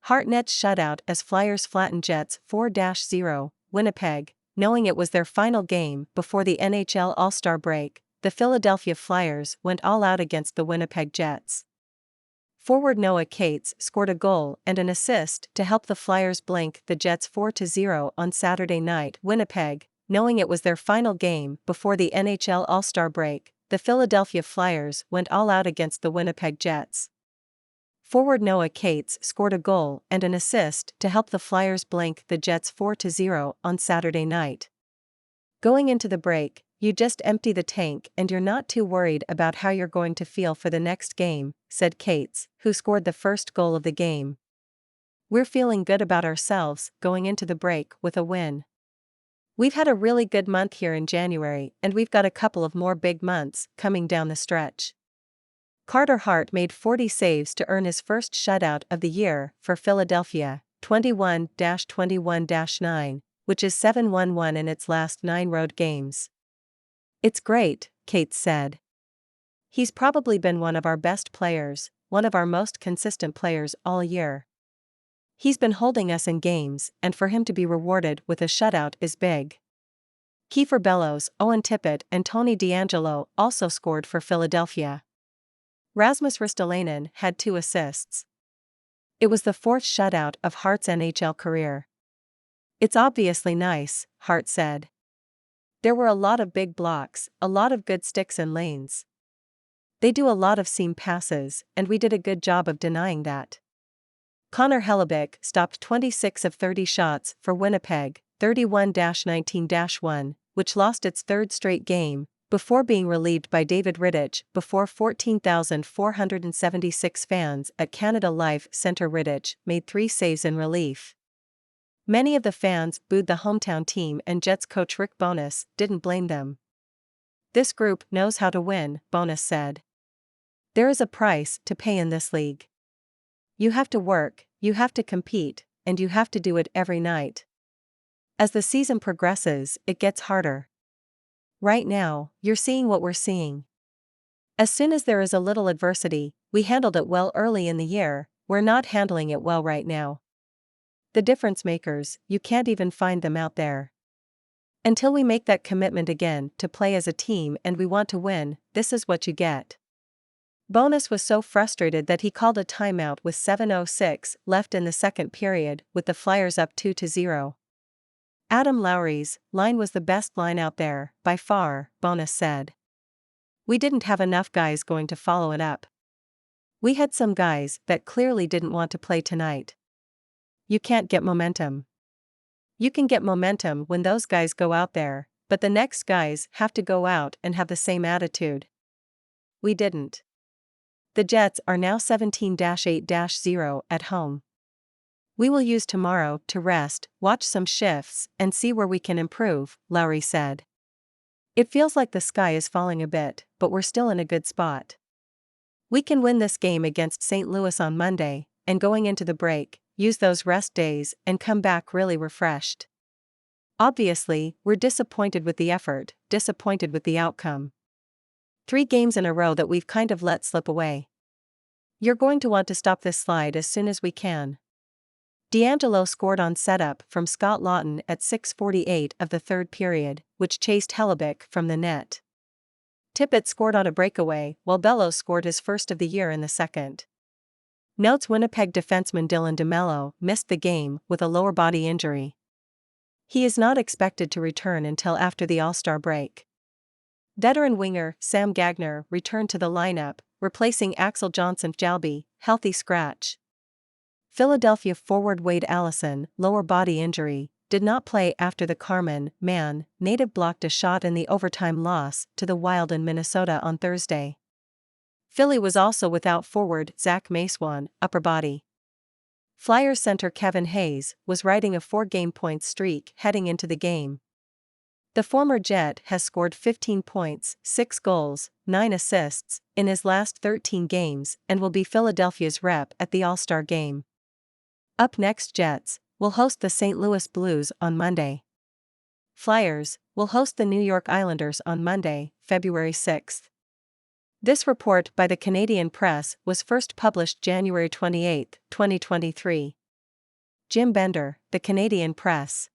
Hart nets shutout as Flyers flatten Jets 4-0, Winnipeg. Knowing it was their final game before the NHL All-Star break, the Philadelphia Flyers went all out against the Winnipeg Jets. Forward Noah Cates scored a goal and an assist to help the Flyers blank the Jets 4-0 on Saturday night. Winnipeg. Knowing it was their final game before the NHL All-Star break, the Philadelphia Flyers went all out against the Winnipeg Jets. Forward Noah Cates scored a goal and an assist to help the Flyers blank the Jets 4-0 on Saturday night. Going into the break, you just empty the tank and you're not too worried about how you're going to feel for the next game, said Cates, who scored the first goal of the game. We're feeling good about ourselves going into the break with a win. We've had a really good month here in January and we've got a couple of more big months coming down the stretch. Carter Hart made 40 saves to earn his first shutout of the year for Philadelphia, 21-21-9, which is 7-1-1 in its last 9 road games. It's great, Cates said. He's probably been one of our best players, one of our most consistent players all year. He's been holding us in games, and for him to be rewarded with a shutout is big. Kiefer Bellows, Owen Tippett and Tony DeAngelo also scored for Philadelphia. Rasmus Ristolainen had 2 assists. It was the 4th shutout of Hart's NHL career. It's obviously nice, Hart said. There were a lot of big blocks, a lot of good sticks and lanes. They do a lot of seam passes, and we did a good job of denying that. Connor Hellebuyck stopped 26 of 30 shots for Winnipeg, 31-19-1, which lost its 3rd straight game, before being relieved by David Rittich before 14,476 fans at Canada Life Centre. Rittich made 3 saves in relief. Many of the fans booed the hometown team and Jets coach Rick Bowness didn't blame them. This group knows how to win, Bowness said. There is a price to pay in this league. You have to work, you have to compete, and you have to do it every night. As the season progresses, it gets harder. Right now, you're seeing what we're seeing. As soon as there is a little adversity, we handled it well early in the year, we're not handling it well right now. The difference makers, you can't even find them out there. Until we make that commitment again to play as a team and we want to win, this is what you get. Bowness was so frustrated that he called a timeout with 7:06 left in the second period with the Flyers up 2-0. Adam Lowry's line was the best line out there, by far, Bowness said. We didn't have enough guys going to follow it up. We had some guys that clearly didn't want to play tonight. You can't get momentum. You can get momentum when those guys go out there, but the next guys have to go out and have the same attitude. We didn't. The Jets are now 17-8-0 at home. We will use tomorrow to rest, watch some shifts, and see where we can improve, Lowry said. It feels like the sky is falling a bit, but we're still in a good spot. We can win this game against St. Louis on Monday, and going into the break, use those rest days and come back really refreshed. Obviously, we're disappointed with the effort, disappointed with the outcome. 3 games in a row that we've kind of let slip away. You're going to want to stop this slide as soon as we can. DeAngelo scored on setup from Scott Lawton at 6:48 of the 3rd period, which chased Hellebuyck from the net. Tippett scored on a breakaway, while Bellows scored his first of the year in the second. Notes: Winnipeg defenseman Dylan DeMello missed the game with a lower body injury. He is not expected to return until after the All-Star break. Veteran winger Sam Gagner returned to the lineup, replacing Axel Johnson-Jalby, healthy scratch. Philadelphia forward Wade Allison, lower body injury, did not play after the Carman Man native blocked a shot in the overtime loss to the Wild in Minnesota on Thursday. Philly was also without forward Zach Maswan, upper body. Flyers center Kevin Hayes was riding a 4-game point streak heading into the game. The former Jet has scored 15 points, 6 goals, 9 assists in his last 13 games and will be Philadelphia's rep at the All-Star game. Up next, Jets will host the St. Louis Blues on Monday. Flyers will host the New York Islanders on Monday, February 6. This report by the Canadian Press was first published January 28, 2023. Jim Bender, the Canadian press.